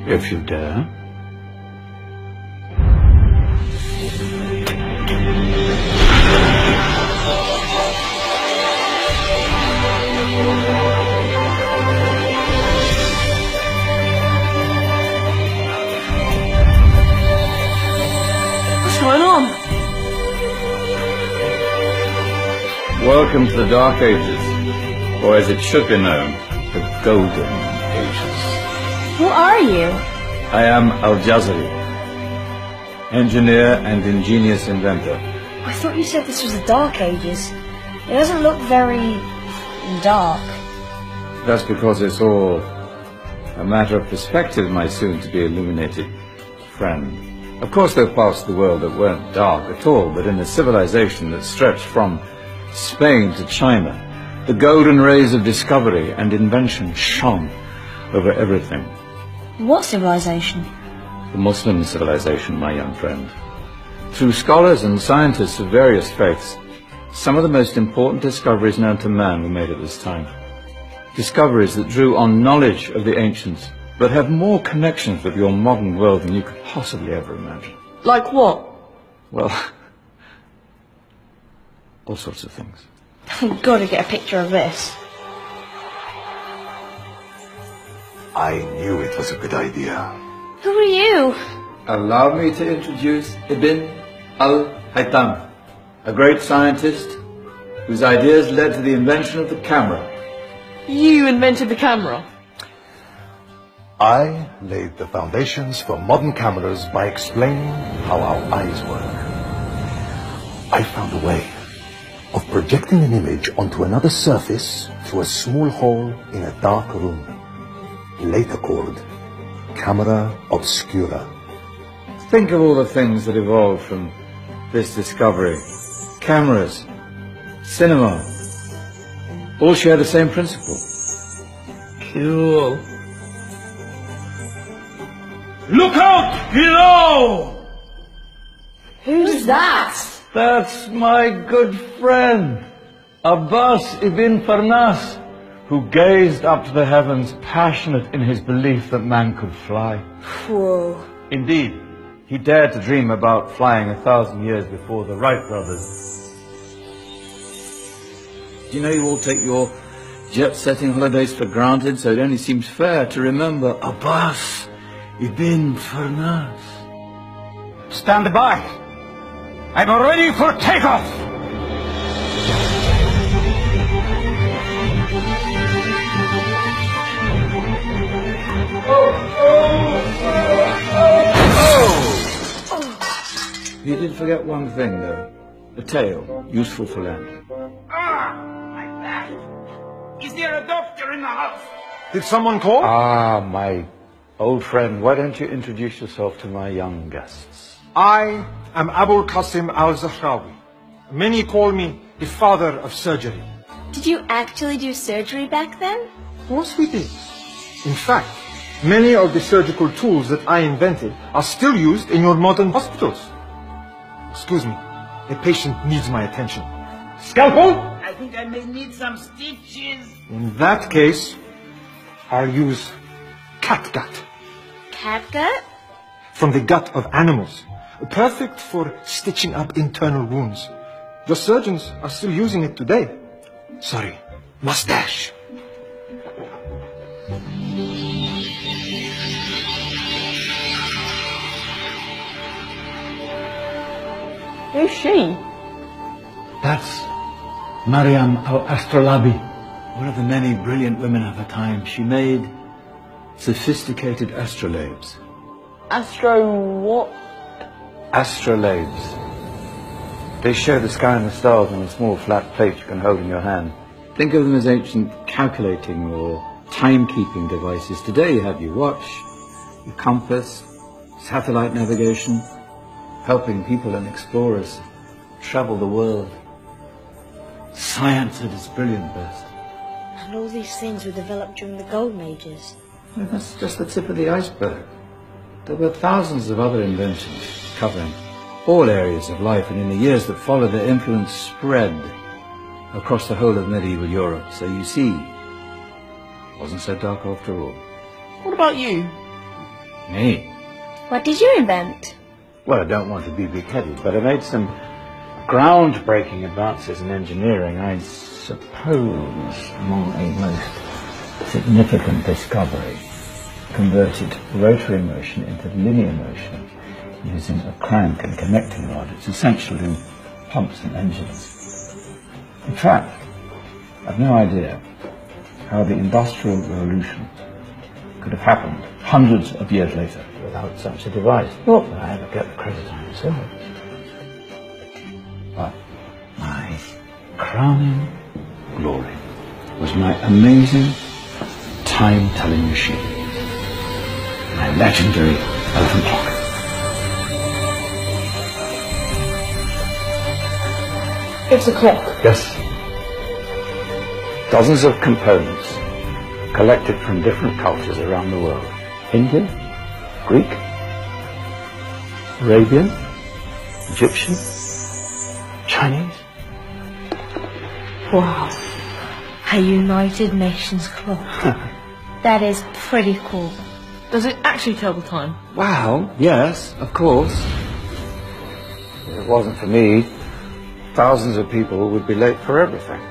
If you dare. What's going on? Welcome to the Dark Ages, or as it should be known, the Golden Ages. Who are you? I am Al-Jazari, engineer and ingenious inventor. I thought you said this was the Dark Ages. It doesn't look very dark. That's because it's all a matter of perspective, my soon-to-be illuminated friend. Of course, there are parts of the world that weren't dark at all, but in a civilization that stretched from Spain to China, the golden rays of discovery and invention shone over everything. What civilization? The Muslim civilization, my young friend. Through scholars and scientists of various faiths, some of the most important discoveries known to man were made at this time. Discoveries that drew on knowledge of the ancients, but have more connections with your modern world than you could possibly ever imagine. Like what? Well, all sorts of things. I've got to get a picture of this. I knew it was a good idea. Who are you? Allow me to introduce Ibn al-Haytham, a great scientist whose ideas led to the invention of the camera. You invented the camera? I laid the foundations for modern cameras by explaining how our eyes work. I found a way of projecting an image onto another surface through a small hole in a dark room, later called camera obscura. Think of all the things that evolved from this discovery. Cameras, cinema, all share the same principle. Cool. Look out below! Who's that? That's my good friend, Abbas ibn Farnas, who gazed up to the heavens, passionate in his belief that man could fly. Whoa. Indeed, he dared to dream about flying 1,000 years before the Wright brothers. Do you know you all take your jet-setting holidays for granted, so it only seems fair to remember Abbas ibn Farnas. Stand by! I'm ready for takeoff! You did forget one thing, though. A tail, useful for landing. My back! Is there a doctor in the house? Did someone call? Ah, my old friend, why don't you introduce yourself to my young guests? I am Abul Qasim al-Zahrawi. Many call me the father of surgery. Did you actually do surgery back then? Of course we did. In fact, many of the surgical tools that I invented are still used in your modern hospitals. Excuse me, a patient needs my attention. Scalpel? I think I may need some stitches. In that case, I'll use catgut. Catgut? From the gut of animals. Perfect for stitching up internal wounds. The surgeons are still using it today. Sorry, mustache. Who's she? That's Maryam al-Astrolabi, one of the many brilliant women of her time. She made sophisticated astrolabes. Astro what? Astrolabes. They show the sky and the stars on a small flat plate you can hold in your hand. Think of them as ancient calculating or timekeeping devices. Today you have your watch, your compass, satellite navigation, helping people and explorers travel the world. Science at its brilliant best. And all these things were developed during the Golden Ages. Well, that's just the tip of the iceberg. There were thousands of other inventions covering all areas of life, and in the years that followed, their influence spread across the whole of medieval Europe. So you see, it wasn't so dark after all. What about you? Me? What did you invent? Well, I don't want to be big-headed, but I made some groundbreaking advances in engineering. I suppose my most significant discovery converted rotary motion into linear motion using a crank and connecting rod. It's essential in pumps and engines. In fact, I've no idea how the Industrial Revolution could have happened hundreds of years later without such a device. Not that I ever get the credit on myself. But my crowning glory was my amazing time-telling machine. My legendary elephant clock. It's a clock. Yes. Dozens of components collected from different cultures around the world. Indian, Greek, Arabian, Egyptian, Chinese. Wow. A United Nations clock. That is pretty cool. Does it actually tell the time? Wow, yes, of course. If it wasn't for me, thousands of people would be late for everything.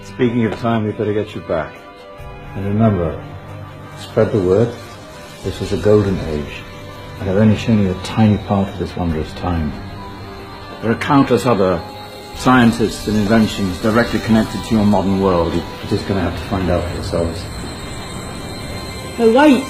Speaking of time, we'd better get you back. And remember, spread the word. This was a golden age, and I've only shown you a tiny part of this wondrous time. There are countless other scientists and inventions directly connected to your modern world. You're just going to have to find out for yourselves. Oh, wait.